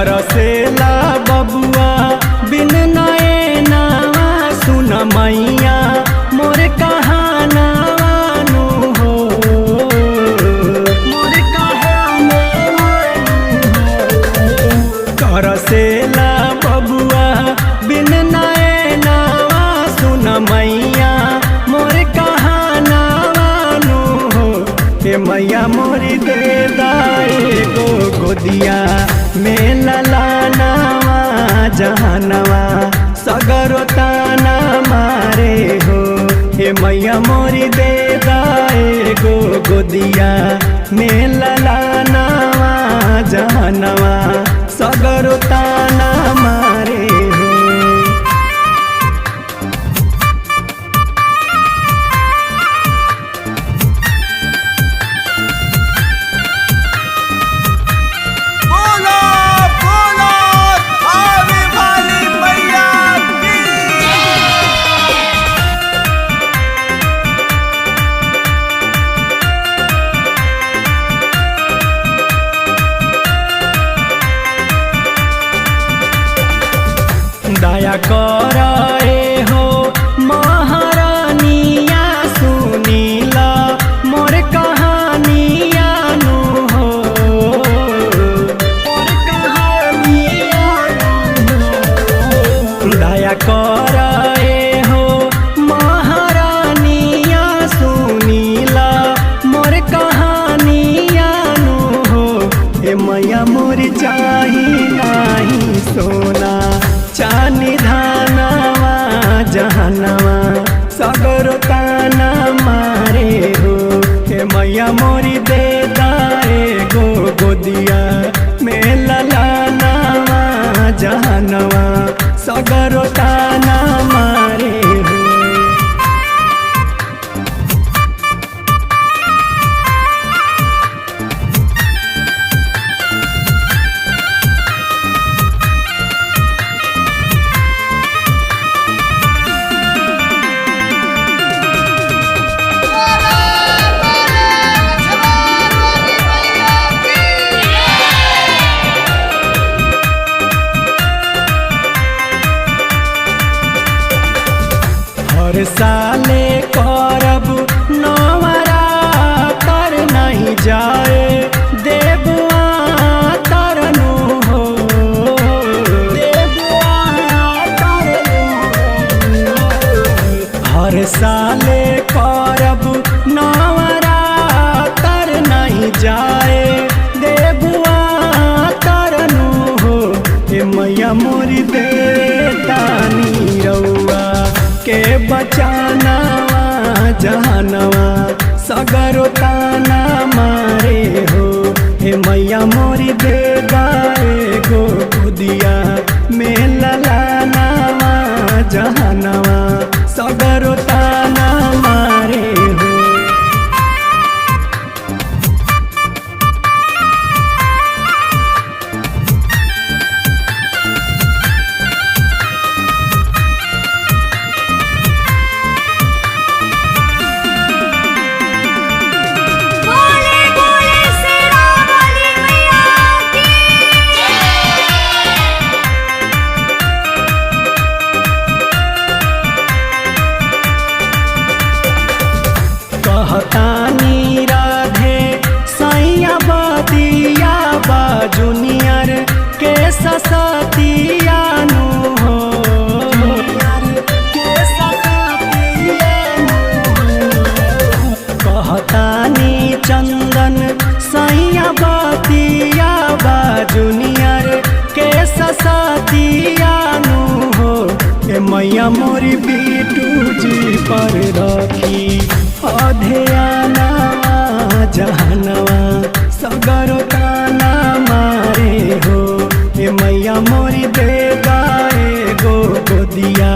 तरसेला बबुआ बिन नैनावा सुन मैया मोर कहानावा नु हो मोर कहानावा तरसेला बबुआ बिन नैनावा सुन मैया मोर कहानावा नु हो हे मैया मोरी दे दाए गो गोदिया में ललानावा जहानवा सगरो ताना मारे हो हे मैया मोरी दे दाए गो गोदिया में ललानावा जहानवा सगरो ताना मारे हो। दया कर हो महारानिया सुनीला मोर कहानिया नु हो मोर कहानिया दया कर हो महारानिया सुनीला मोर कहानिया नु हो हे मैया मोर चाही नाही सोना चानी धानावा जहानवा सगरो ताना मारे हो हे मैया मोरी दे दाए गो गोदिया में ललानावा जहानवा सगरो ताना मारे हो। हर साले करब नवरातर नहीं जाए देबुआ तरनु हो देबुआ तरनु हर साले करब नवरातर नहीं जाए देबुआ तरनु हो हे मैया मोरी दे तानी रउआ के बचानावा जहानवा सगरो ताना मारे हो हे मैया मोरी दे दाए गो गोदिया में ललानावा जहानवा सगरो ताना मारे हो। कहतानी राधे सैया बदिया जूनियर के ससतिया नु हो कहतानी चंदन सैया बदिया जूनियर के ससतिया नु हो हे मैया मोरी बीटू जी पर रखी ध्यानवा जहानवा सगरो ताना मारे हो हे मैया मोरी दे दाए गो गोदिया